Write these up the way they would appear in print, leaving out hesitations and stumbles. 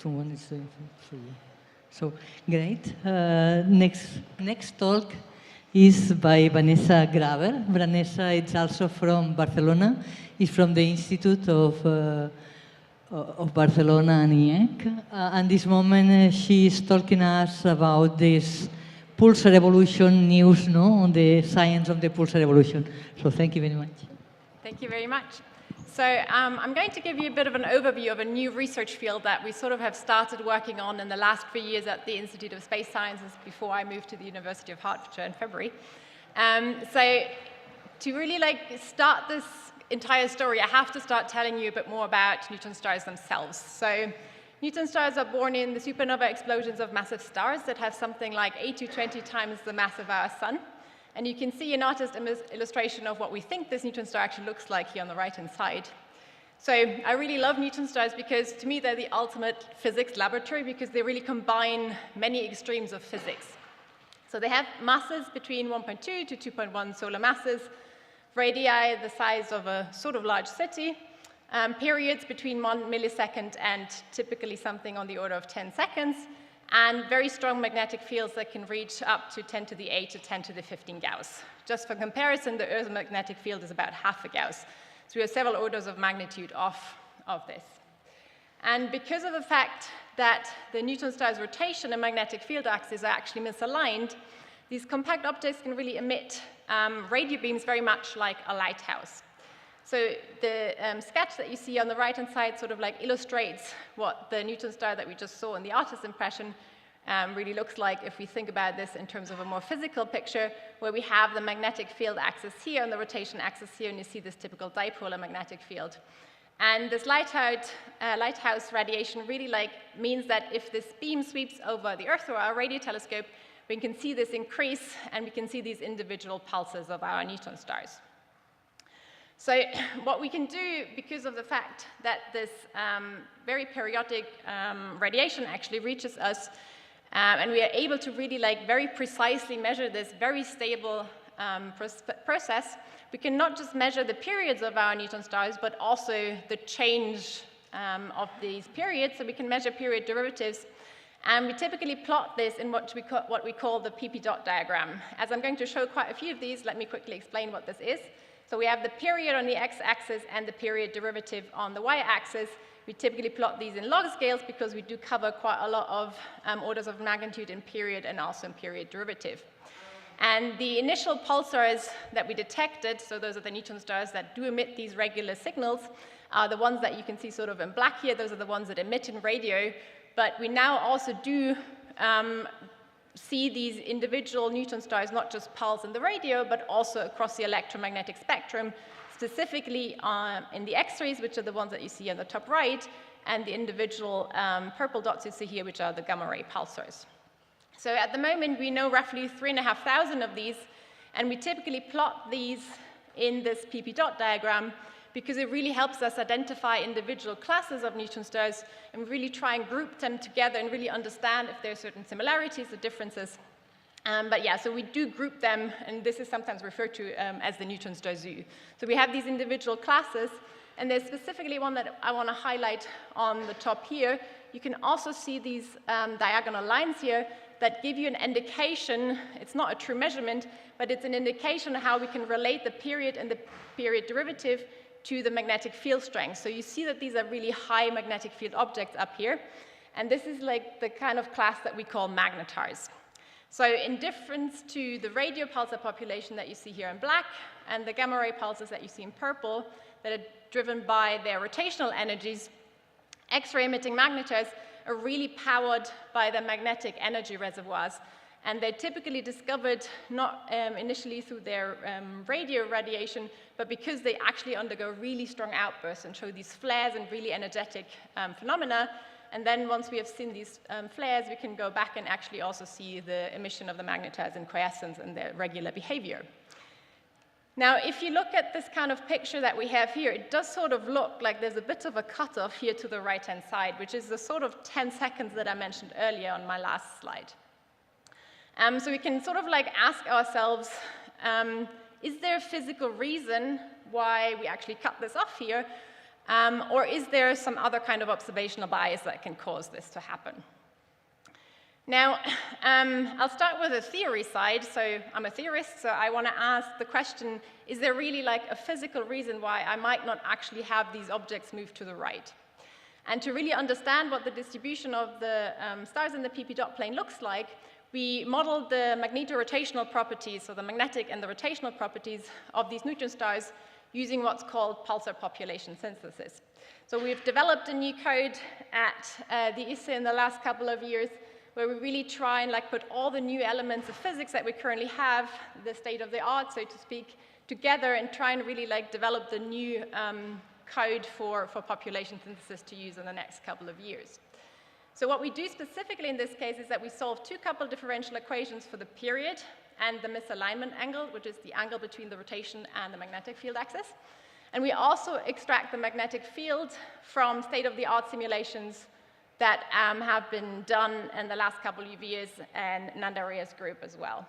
one is for you. So, great. Next talk is by Vanessa Graber. Vanessa is also from Barcelona. Is from the Institute of Barcelona and IEC. And this moment she is talking us about this pulsar evolution news, on the science of the pulsar evolution. So thank you very much. Thank you very much. So I'm going to give you a bit of an overview of a new research field that we sort of have started working on in the last 3 years at the Institute of Space Sciences before I moved to the University of Hertfordshire in February. So to really start this entire story, I have to start telling you a bit more about neutron stars themselves. So neutron stars are born in the supernova explosions of massive stars that have something like 8 to 20 times the mass of our sun. And you can see an artist illustration of what we think this neutron star actually looks like here on the right-hand side. So I really love neutron stars because to me they're the ultimate physics laboratory because they really combine many extremes of physics. So they have masses between 1.2 to 2.1 solar masses, radii the size of a sort of large city, periods between 1 millisecond and typically something on the order of 10 seconds, and very strong magnetic fields that can reach up to 10 to the 8 to 10 to the 15 Gauss. Just for comparison, the Earth's magnetic field is about half a Gauss. So we are several orders of magnitude off of this. And because of the fact that the neutron star's rotation and magnetic field axes are actually misaligned, these compact objects can really emit radio beams very much like a lighthouse. So the sketch that you see on the right-hand side sort of illustrates what the neutron star that we just saw in the artist impression really looks like if we think about this in terms of a more physical picture, where we have the magnetic field axis here and the rotation axis here, and you see this typical dipolar magnetic field. And this lighthouse radiation really means that if this beam sweeps over the Earth or our radio telescope, we can see this increase, and we can see these individual pulses of our neutron stars. So what we can do, because of the fact that this very periodic radiation actually reaches us, and we are able to really very precisely measure this very stable process, we can not just measure the periods of our neutron stars, but also the change of these periods. So we can measure period derivatives. And we typically plot this in what we call the PP dot diagram. As I'm going to show quite a few of these, let me quickly explain what this is. So we have the period on the x-axis and the period derivative on the y-axis. We typically plot these in log scales because we do cover quite a lot of orders of magnitude in period and also in period derivative. And the initial pulsars that we detected, so those are the neutron stars that do emit these regular signals, are the ones that you can see sort of in black here. Those are the ones that emit in radio. But we now also do see these individual neutron stars not just pulse in the radio, but also across the electromagnetic spectrum, specifically in the X-rays, which are the ones that you see on the top right, and the individual purple dots you see here, which are the gamma ray pulsars. So at the moment, we know roughly 3,500 of these, and we typically plot these in this PP dot diagram because it really helps us identify individual classes of neutron stars and really try and group them together and really understand if there are certain similarities or differences. But yeah, so we do group them, and this is sometimes referred to as the neutron star zoo. So we have these individual classes, and there's specifically one that I want to highlight on the top here. You can also see these diagonal lines here that give you an indication. It's not a true measurement, but it's an indication of how we can relate the period and the period derivative to the magnetic field strength. So you see that these are really high magnetic field objects up here. And this is the kind of class that we call magnetars. So in difference to the radio pulsar population that you see here in black and the gamma ray pulsars that you see in purple that are driven by their rotational energies, X-ray emitting magnetars are really powered by the magnetic energy reservoirs. And they're typically discovered not initially through their radio radiation, but because they actually undergo really strong outbursts and show these flares and really energetic phenomena. And then once we have seen these flares, we can go back and actually also see the emission of the magnetars in quiescence and their regular behavior. Now, if you look at this kind of picture that we have here, it does sort of look like there's a bit of a cutoff here to the right-hand side, which is the sort of 10 seconds that I mentioned earlier on my last slide. So we can sort of ask ourselves, is there a physical reason why we actually cut this off here? Or is there some other kind of observational bias that can cause this to happen? Now, I'll start with the theory side. So I'm a theorist, so I want to ask the question, is there really like a physical reason why I might not actually have these objects move to the right? And to really understand what the distribution of the stars in the PP dot plane looks like, we modeled the magnetorotational properties, so the magnetic and the rotational properties of these neutron stars using what's called pulsar population synthesis. So we've developed a new code at the ISE in the last couple of years where we really try and like put all the new elements of physics that we currently have, the state of the art, so to speak, together and try and really like develop the new code for population synthesis to use in the next couple of years. So what we do specifically in this case is that we solve two coupled differential equations for the period and the misalignment angle, which is the angle between the rotation and the magnetic field axis. And we also extract the magnetic field from state-of-the-art simulations that have been done in the last couple of years, and Nandaria's group as well.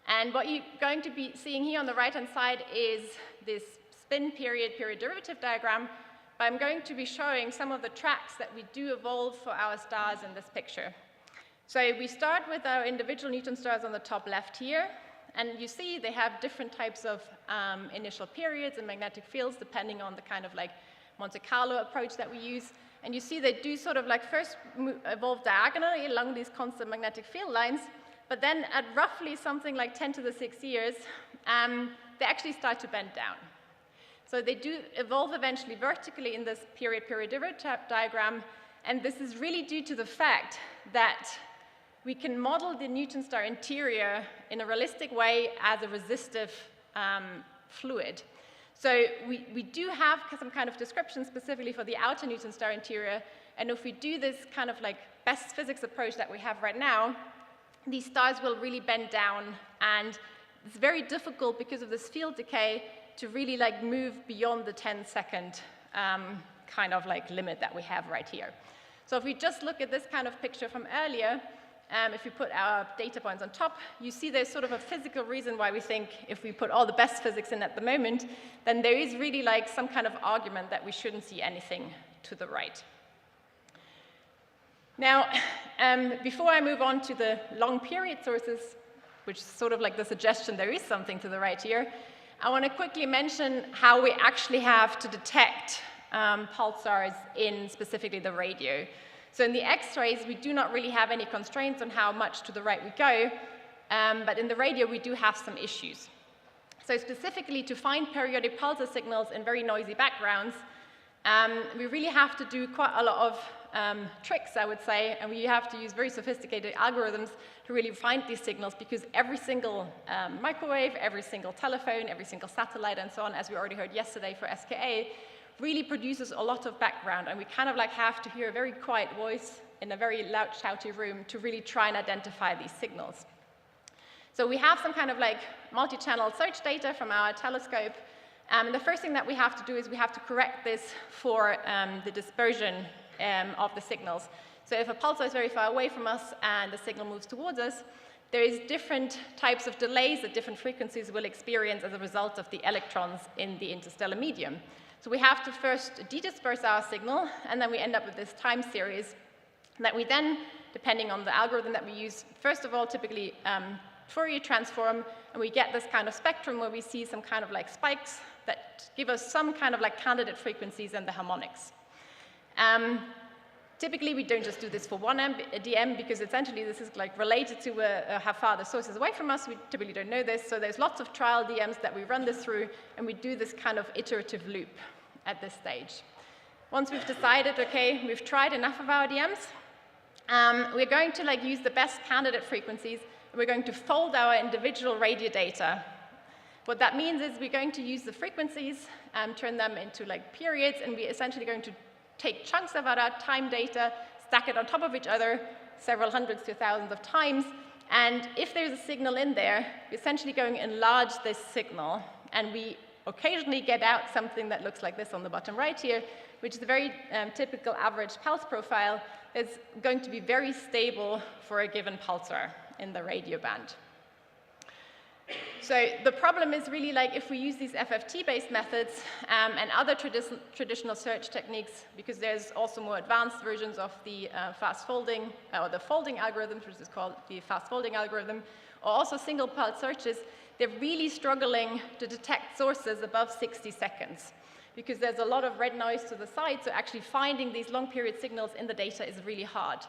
And what you're going to be seeing here on the right-hand side is this spin period derivative diagram. But I'm going to be showing some of the tracks that we do evolve for our stars in this picture. So we start with our individual neutron stars on the top left here. And you see they have different types of initial periods and magnetic fields depending on the kind of like Monte Carlo approach that we use. And you see they do sort of like first evolve diagonally along these constant magnetic field lines. But then at roughly something like 10 to the 6 years, they actually start to bend down. So they do evolve eventually vertically in this period derivative diagram, and this is really due to the fact that we can model the neutron star interior in a realistic way as a resistive fluid. So we do have some kind of description specifically for the outer neutron star interior, and if we do this kind of like best physics approach that we have right now, these stars will really bend down, and it's very difficult because of this field decay to really like move beyond the 10-second kind of like limit that we have right here. So if we just look at this kind of picture from earlier, if we put our data points on top, you see there's sort of a physical reason why we think if we put all the best physics in at the moment, then there is really like some kind of argument that we shouldn't see anything to the right. Now, before I move on to the long period sources, which is sort of like the suggestion there is something to the right here, I want to quickly mention how we actually have to detect pulsars in specifically the radio. So in the X-rays, we do not really have any constraints on how much to the right we go, but in the radio, we do have some issues. So specifically, to find periodic pulsar signals in very noisy backgrounds, we really have to do quite a lot of tricks, I would say, and we have to use very sophisticated algorithms to really find these signals, because every single microwave, every single telephone, every single satellite, and so on, as we already heard yesterday for SKA, really produces a lot of background, and we kind of like have to hear a very quiet voice in a very loud, shouty room to really try and identify these signals. So we have some kind of like multi-channel search data from our telescope. And the first thing that we have to do is we have to correct this for the dispersion of the signals. So if a pulsar is very far away from us and the signal moves towards us, there is different types of delays that different frequencies will experience as a result of the electrons in the interstellar medium. So we have to first dedisperse our signal, and then we end up with this time series that we then, depending on the algorithm that we use, first of all, typically Fourier transform, and we get this kind of spectrum where we see some kind of like spikes that give us some kind of like candidate frequencies and the harmonics. Typically, we don't just do this for one DM, because essentially this is like related to how far the source is away from us. We typically don't know this, so there's lots of trial DMs that we run this through, and we do this kind of iterative loop at this stage. Once we've decided, okay, we've tried enough of our DMs, we're going to like use the best candidate frequencies, and we're going to fold our individual radio data. What that means is we're going to use the frequencies, turn them into like periods, and we're essentially going to take chunks of our time data, stack it on top of each other several hundreds to thousands of times, and if there's a signal in there, we're essentially going to enlarge this signal, and we occasionally get out something that looks like this on the bottom right here, which is a very typical average pulse profile that's going to be very stable for a given pulsar in the radio band. So the problem is really like if we use these FFT-based methods and other traditional search techniques, because there's also more advanced versions of the fast folding, or the folding algorithm, which is called the fast folding algorithm, or also single pulse searches, they're really struggling to detect sources above 60 seconds, because there's a lot of red noise to the side, so actually finding these long period signals in the data is really hard.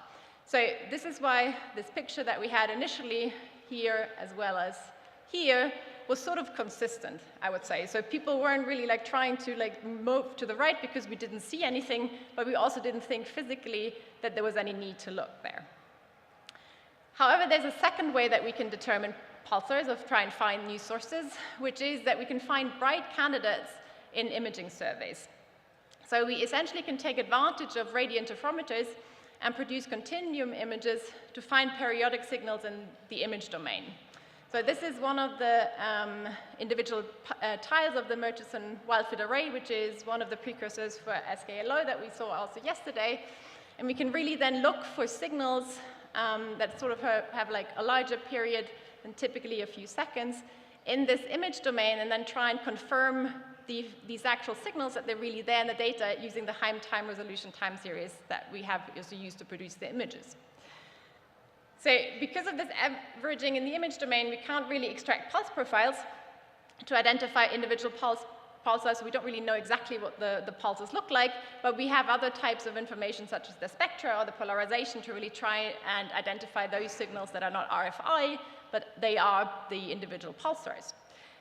So this is why this picture that we had initially here as well as here was sort of consistent, I would say. So people weren't really like trying to like move to the right because we didn't see anything, but we also didn't think physically that there was any need to look there. However, there's a second way that we can determine pulsars of try and find new sources, which is that we can find bright candidates in imaging surveys. So we essentially can take advantage of radio interferometers and produce continuum images to find periodic signals in the image domain. So this is one of the individual tiles of the Murchison-Wildford array, which is one of the precursors for SKLO that we saw also yesterday. And we can really then look for signals that sort of have like a larger period than typically a few seconds in this image domain, and then try and confirm these actual signals that they're really there in the data using the Heim time resolution time series that we have also used to produce the images. So because of this averaging in the image domain, we can't really extract pulse profiles to identify individual pulsars. We don't really know exactly what the pulses look like, but we have other types of information such as the spectra or the polarization to really try and identify those signals that are not RFI, but they are the individual pulsars.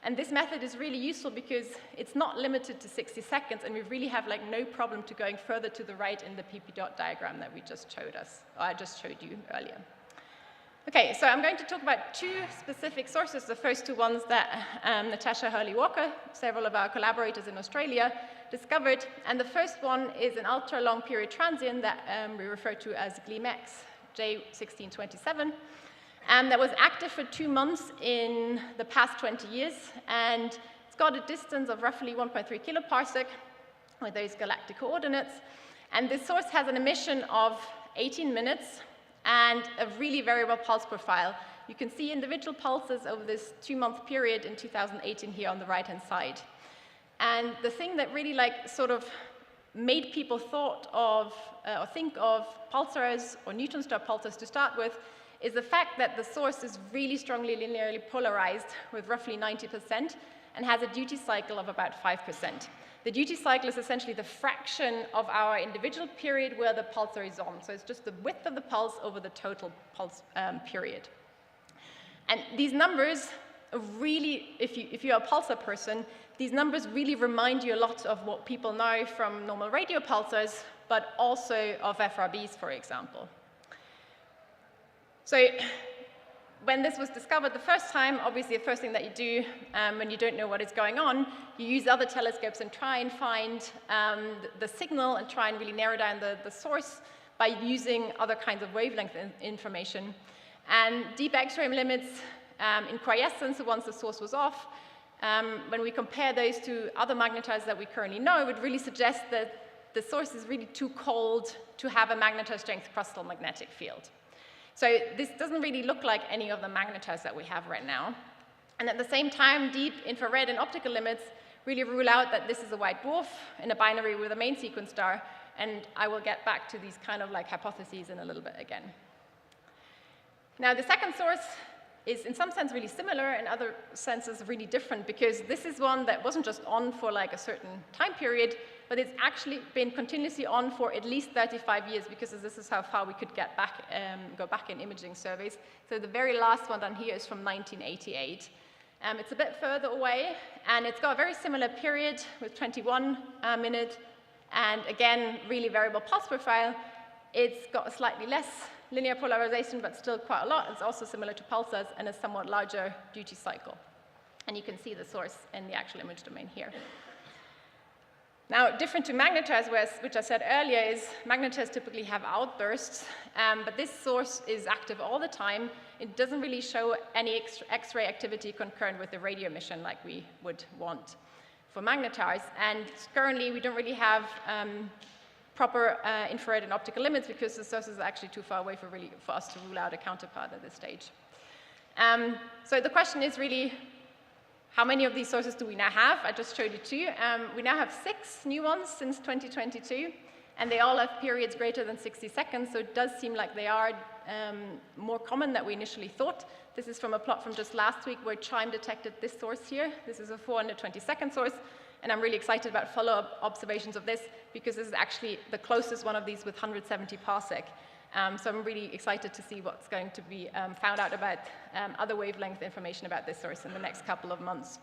And this method is really useful because it's not limited to 60 seconds, and we really have like no problem to going further to the right in the PP dot diagram that we just showed us, or I just showed you earlier. Okay, so I'm going to talk about two specific sources, the first two ones that Natasha Hurley-Walker, several of our collaborators in Australia, discovered. And the first one is an ultra-long period transient that we refer to as GLEAM-X, J1627. That was active for 2 months in the past 20 years, and it's got a distance of roughly 1.3 kiloparsec with those galactic coordinates. And this source has an emission of 18 minutes and a really variable pulse profile. You can see individual pulses over this 2-month period in 2018 here on the right-hand side. And the thing that really like sort of made people thought of or think of pulsars or neutron star pulsars to start with is the fact that the source is really strongly linearly polarized with roughly 90% and has a duty cycle of about 5%. The duty cycle is essentially the fraction of our individual period where the pulsar is on. So it's just the width of the pulse over the total pulse period. And these numbers really, if you're a pulsar person, these numbers really remind you a lot of what people know from normal radio pulsars, but also of FRBs, for example. So when this was discovered the first time, obviously the first thing that you do when you don't know what is going on, you use other telescopes and try and find the signal and try and really narrow down the source by using other kinds of wavelength information. And deep X-ray limits in quiescence, so once the source was off, when we compare those to other magnetizers that we currently know, it would really suggest that the source is really too cold to have a magnetized strength crustal magnetic field. So this doesn't really look like any of the magnetizers that we have right now. And at the same time, deep infrared and optical limits really rule out that this is a white dwarf in a binary with a main sequence star. And I will get back to these kind of like hypotheses in a little bit again. Now, the second source is in some sense really similar, in other senses really different, because this is one that wasn't just on for like a certain time period, but it's actually been continuously on for at least 35 years, because this is how far we could get back, go back in imaging surveys. So the very last one down here is from 1988. It's a bit further away, and it's got a very similar period with 21 minutes, and again, really variable pulse profile. It's got a slightly less linear polarization, but still quite a lot. It's also similar to pulsars and a somewhat larger duty cycle. And you can see the source in the actual image domain here. Now, different to magnetizers, which I said earlier, is magnetizers typically have outbursts, but this source is active all the time. It doesn't really show any X-ray activity concurrent with the radio emission like we would want for magnetizers. And currently, we don't really have proper infrared and optical limits because the source is actually too far away for us to rule out a counterpart at this stage. So the question is really, How many of these sources do we now have? I just showed you 2. We now have 6 new ones since 2022, and they all have periods greater than 60 seconds, so it does seem like they are more common than we initially thought. This is from a plot from just last week where CHIME detected this source here. This is a 420-second source, and I'm really excited about follow-up observations of this because this is actually the closest one of these with 170 parsec. So I'm really excited to see what's going to be found out about other wavelength information about this source in the next couple of months.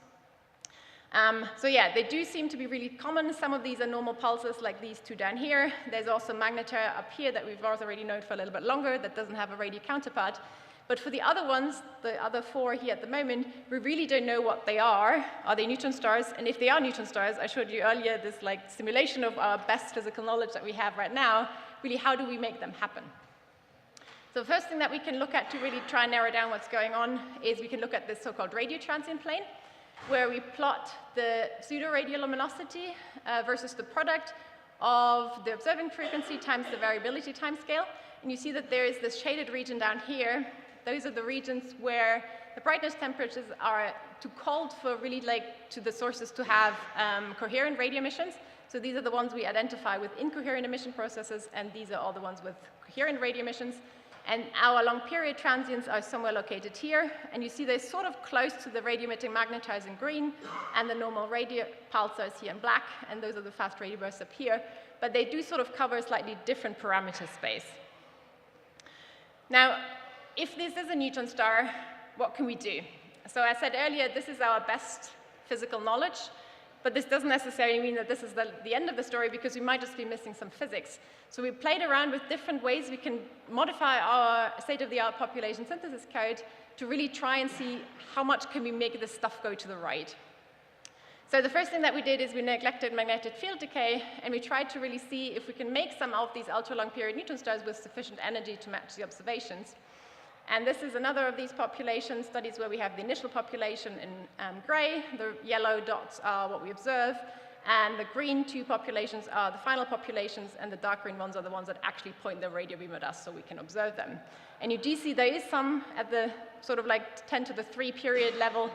So yeah, they do seem to be really common. Some of these are normal pulses like these 2 down here. There's also magnetar up here that we've already known for a little bit longer that doesn't have a radio counterpart. But for the other ones, the other 4 here at the moment, we really don't know what they are. Are they neutron stars? And if they are neutron stars, I showed you earlier this like simulation of our best physical knowledge that we have right now. Really, how do we make them happen? So the first thing that we can look at to really try and narrow down what's going on is we can look at this so-called radio transient plane, where we plot the pseudo-radial luminosity versus the product of the observing frequency times the variability timescale. And you see that there is this shaded region down here. Those are the regions where the brightness temperatures are too cold for really to the sources to have coherent radio emissions. So these are the ones we identify with incoherent emission processes, and these are all the ones with coherent radio emissions. And our long period transients are somewhere located here, and you see they're sort of close to the radio emitting magnetars in green, and the normal radio pulsars here in black, and those are the fast radio bursts up here, but they do sort of cover a slightly different parameter space. Now, if this is a neutron star, what can we do? So I said earlier, this is our best physical knowledge, but this doesn't necessarily mean that this is the end of the story because we might just be missing some physics. So we played around with different ways we can modify our state-of-the-art population synthesis code to really try and see how much can we make this stuff go to the right. So the first thing that we did is we neglected magnetic field decay, and we tried to really see if we can make some of these ultra-long period neutron stars with sufficient energy to match the observations. And this is another of these population studies where we have the initial population in gray. The yellow dots are what we observe. And the green 2 populations are the final populations, and the dark green ones are the ones that actually point the radio beam at us so we can observe them. And you do see there is some at the sort of 10 to the 3 period level.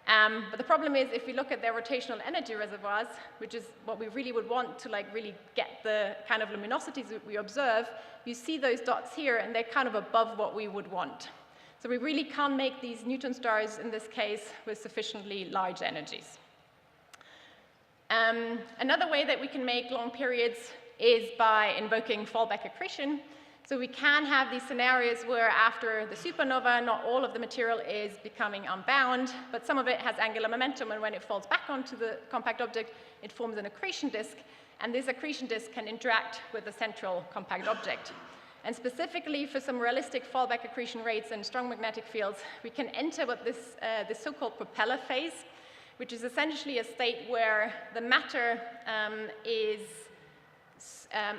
But the problem is if we look at their rotational energy reservoirs, which is what we really would want to really get the kind of luminosities that we observe, you see those dots here, and they're kind of above what we would want. So we really can't make these neutron stars, in this case, with sufficiently large energies. Another way that we can make long periods is by invoking fallback accretion. So we can have these scenarios where after the supernova, not all of the material is becoming unbound, but some of it has angular momentum, and when it falls back onto the compact object, it forms an accretion disk, and this accretion disk can interact with the central compact object. And specifically for some realistic fallback accretion rates and strong magnetic fields, we can enter what this so-called propeller phase, which is essentially a state where the matter is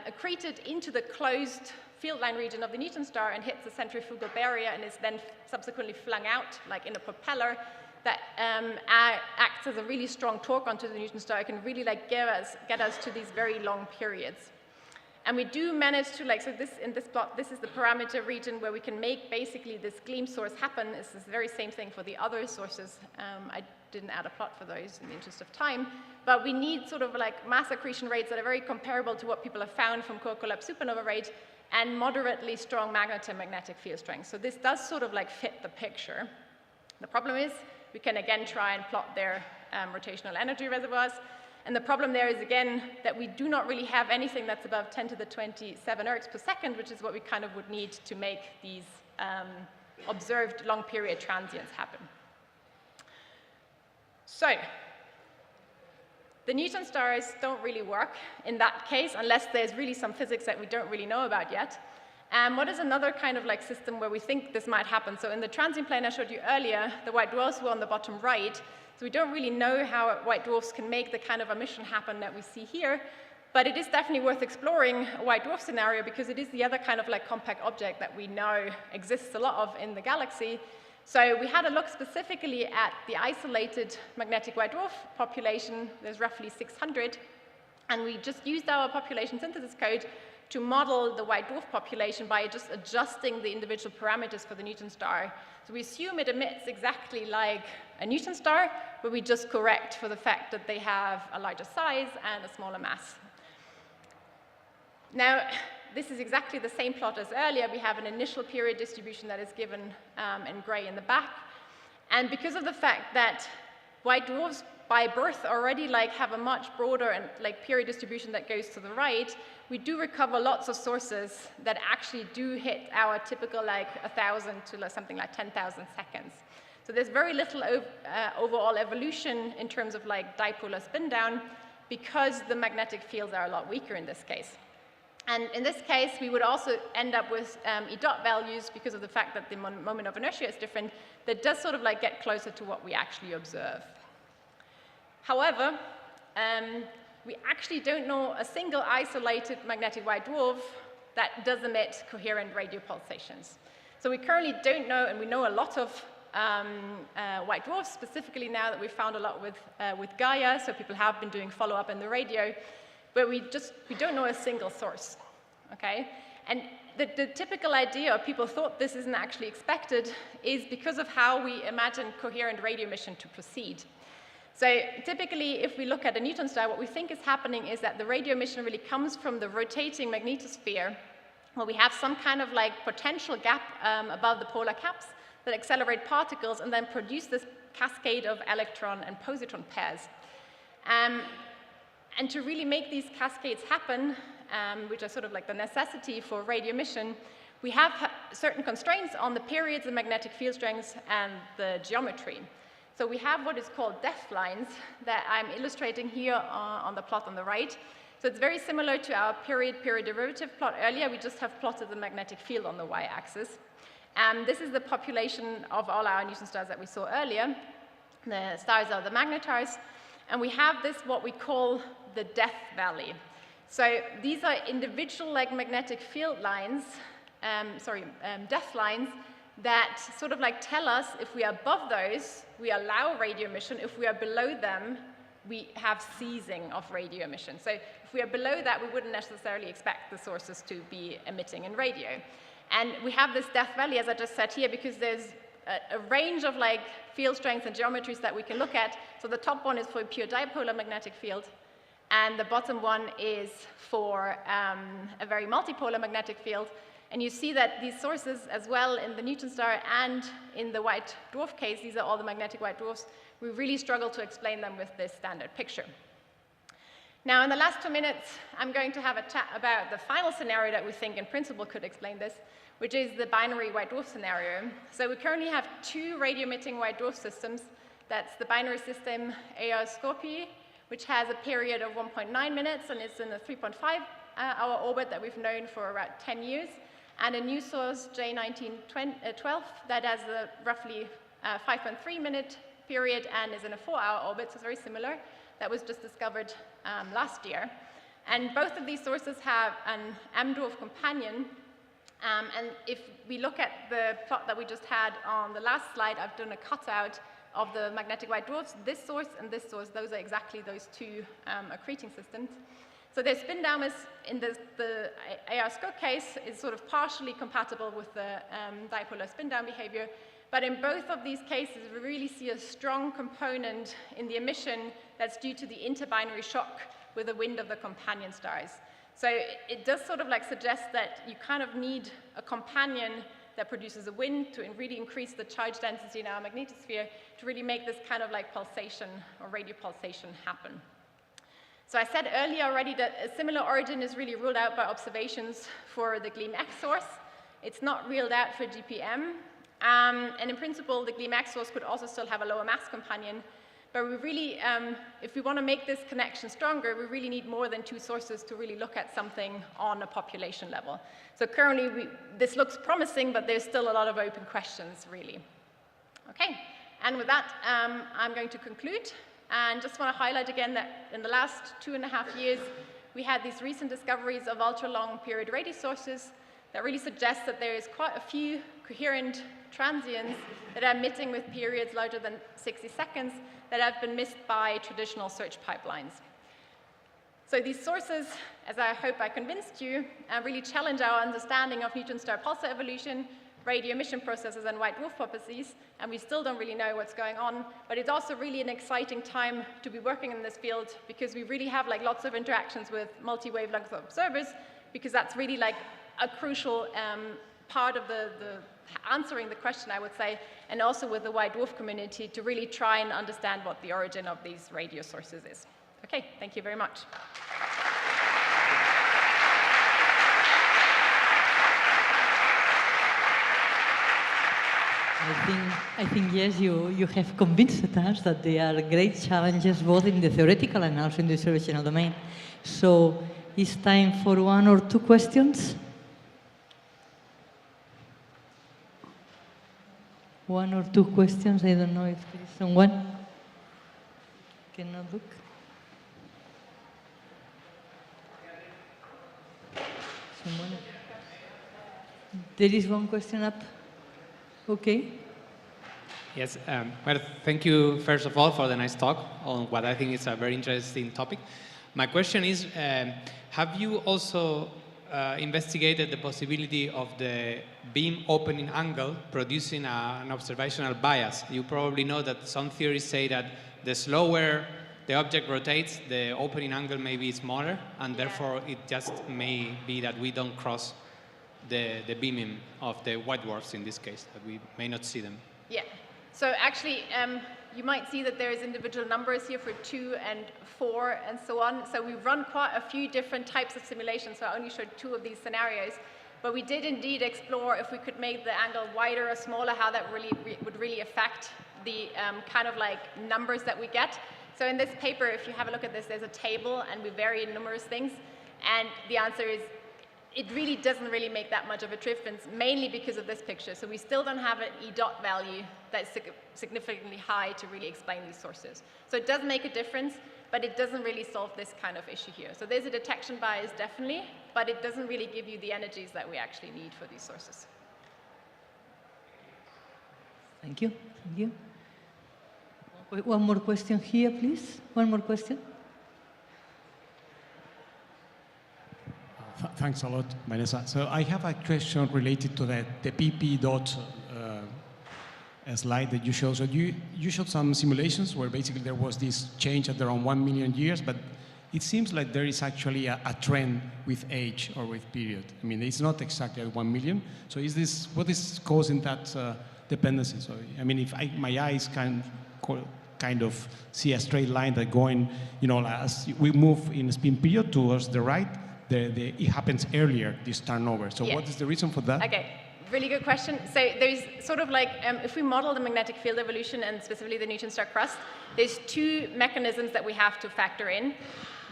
accreted into the closed field line region of the neutron star and hits the centrifugal barrier and is then subsequently flung out, like in a propeller, that acts as a really strong torque onto the neutron star. It can really get us to these very long periods. And we do manage to, so in this plot, this is the parameter region where we can make basically this gleam source happen. It's the very same thing for the other sources. I didn't add a plot for those in the interest of time. But we need sort of mass accretion rates that are very comparable to what people have found from core collapse supernova rate and moderately strong magnetic field strength. So this does sort of fit the picture. The problem is we can again try and plot their rotational energy reservoirs. And the problem there is, again, that we do not really have anything that's above 10 to the 27 ergs per second, which is what we kind of would need to make these observed long period transients happen. So the neutron stars don't really work in that case unless there's really some physics that we don't really know about yet. What is another kind of system where we think this might happen? So in the transient plane I showed you earlier, the white dwarfs were on the bottom right. So we don't really know how white dwarfs can make the kind of emission happen that we see here, but it is definitely worth exploring a white dwarf scenario because it is the other kind of compact object that we know exists a lot of in the galaxy. So we had a look specifically at the isolated magnetic white dwarf population. There's roughly 600, and we just used our population synthesis code to model the white dwarf population by just adjusting the individual parameters for the neutron star. So we assume it emits exactly like a neutron star, but we just correct for the fact that they have a larger size and a smaller mass. Now, this is exactly the same plot as earlier. We have an initial period distribution that is given in gray in the back. And because of the fact that white dwarfs by birth already have a much broader and period distribution that goes to the right, we do recover lots of sources that actually do hit our typical 1,000 to something like 10,000 seconds. So there's very little overall evolution in terms of dipolar spin down because the magnetic fields are a lot weaker in this case. And in this case, we would also end up with E dot values because of the fact that the moment of inertia is different, that does sort of get closer to what we actually observe. However, we actually don't know a single isolated magnetic white dwarf that does emit coherent radio pulsations. So we currently don't know, and we know a lot of white dwarfs, specifically now that we've found a lot with Gaia, so people have been doing follow-up in the radio, but we don't know a single source, okay? And the typical idea, or people thought this isn't actually expected, is because of how we imagine coherent radio emission to proceed. So typically, if we look at a neutron star, what we think is happening is that the radio emission really comes from the rotating magnetosphere, where we have some kind of potential gap above the polar caps that accelerate particles and then produce this cascade of electron and positron pairs. And to really make these cascades happen, which are sort of the necessity for radio emission, we have certain constraints on the periods, the magnetic field strengths, and the geometry. So we have what is called depth lines that I'm illustrating here on the plot on the right. So it's very similar to our period derivative plot earlier. We just have plotted the magnetic field on the y-axis. This is the population of all our neutron stars that we saw earlier. The stars are the magnetars. And we have this, what we call the death valley. So these are individual magnetic field lines, death lines, that sort of tell us if we are above those, we allow radio emission. If we are below them, we have ceasing of radio emission. So if we are below that, we wouldn't necessarily expect the sources to be emitting in radio. And we have this death valley, as I just said here, because there's a range of field strengths and geometries that we can look at. So the top one is for a pure dipolar magnetic field, and the bottom one is for a very multipolar magnetic field. And you see that these sources, as well in the neutron star and in the white dwarf case, these are all the magnetic white dwarfs, we really struggle to explain them with this standard picture. Now, in the last 2 minutes, I'm going to have a chat about the final scenario that we think in principle could explain this, which is the binary white dwarf scenario. So we currently have 2 radio-emitting white dwarf systems. That's the binary system Scorpii, which has a period of 1.9 minutes, and it's in a 3.5-hour orbit that we've known for about 10 years. And a new source, J1912, that has a roughly 5.3-minute period and is in a 4-hour orbit, so it's very similar. That was just discovered last year. And both of these sources have an M-dwarf companion. And if we look at the plot that we just had on the last slide, I've done a cutout of the magnetic white dwarfs. This source and this source, those are exactly those 2 accreting systems. So their spin down is, in the AR-SCO case, is sort of partially compatible with the dipolar spin down behavior. But in both of these cases, we really see a strong component in the emission that's due to the interbinary shock with the wind of the companion stars. So it does sort of suggest that you kind of need a companion that produces a wind to really increase the charge density in our magnetosphere to really make this kind of pulsation or radio pulsation happen. So I said earlier already that a similar origin is really ruled out by observations for the GleamX source. It's not ruled out for GPM. And in principle, the GleamX source could also still have a lower mass companion. But we really, if we want to make this connection stronger, we really need more than 2 sources to really look at something on a population level. So currently, this looks promising, but there's still a lot of open questions, really. Okay, and with that, I'm going to conclude. And just want to highlight again that in the last 2.5 years, we had these recent discoveries of ultra-long period radio sources that really suggest that there is quite a few coherent transients that are emitting with periods larger than 60 seconds that have been missed by traditional search pipelines. So these sources, as I hope I convinced you, really challenge our understanding of neutron star pulsar evolution, radio emission processes, and white dwarf properties, and we still don't really know what's going on, but it's also really an exciting time to be working in this field because we really have like lots of interactions with multi-wavelength observers, because that's really like a crucial part of the answering the question, I would say, and also with the white dwarf community to really try and understand what the origin of these radio sources is. Okay, thank you very much. I think yes, you have convinced us that there are great challenges both in the theoretical and also in the observational domain. So it's time for one or two questions. One or two questions. I don't know if there is someone. Cannot look. Someone. There is one question up. Okay. Yes, well, thank you, first of all, for the nice talk on what I think is a very interesting topic. My question is, have you also investigated the possibility of the beam opening angle producing an observational bias? You probably know that some theories say that the slower the object rotates, the opening angle may be smaller, and therefore it just may be that we don't cross the beaming of the white dwarfs in this case, that we may not see them. Yeah. So actually, you might see that there is individual numbers here for 2 and 4 and so on. So we've run quite a few different types of simulations. So I only showed 2 of these scenarios. But we did indeed explore if we could make the angle wider or smaller, how that really would really affect the kind of like numbers that we get. So in this paper, if you have a look at this, there's a table and we vary numerous things. And the answer is, it really doesn't really make that much of a difference, mainly because of this picture. So we still don't have an E dot value that's significantly high to really explain these sources. So it does make a difference, but it doesn't really solve this kind of issue here. So there's a detection bias, definitely, but it doesn't really give you the energies that we actually need for these sources. Thank you. Thank you. One more question here, please. One more question. Thanks a lot, Vanessa. So I have a question related to the PP dot slide that you showed. So you showed some simulations where basically there was this change at around 1 million years, but it seems like there is actually a trend with age or with period. I mean, it's not exactly at 1 million. So what is causing that dependency? So, I mean, if my eyes kind of see a straight line that going, as we move in spin period towards the right, it happens earlier, this turnover. So what is the reason for that? Okay, really good question. So there's sort of like, if we model the magnetic field evolution and specifically the neutron star crust, there's 2 mechanisms that we have to factor in.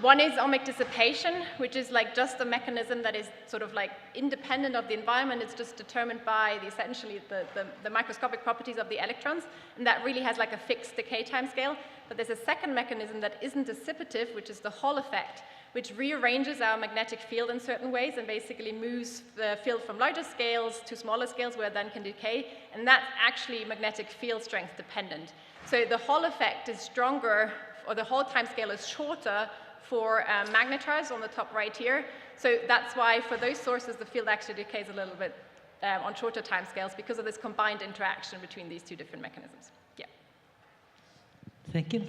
One is ohmic dissipation, which is like just a mechanism that is sort of like independent of the environment. It's just determined by essentially the microscopic properties of the electrons, and that really has like a fixed decay time scale. But there's a second mechanism that isn't dissipative, which is the Hall effect, which rearranges our magnetic field in certain ways and basically moves the field from larger scales to smaller scales where it then can decay, and that's actually magnetic field strength dependent. So the Hall effect is stronger, or the Hall time scale is shorter for magnetars on the top right here. So that's why for those sources the field actually decays a little bit on shorter time scales because of this combined interaction between these 2 different mechanisms. Yeah. Thank you.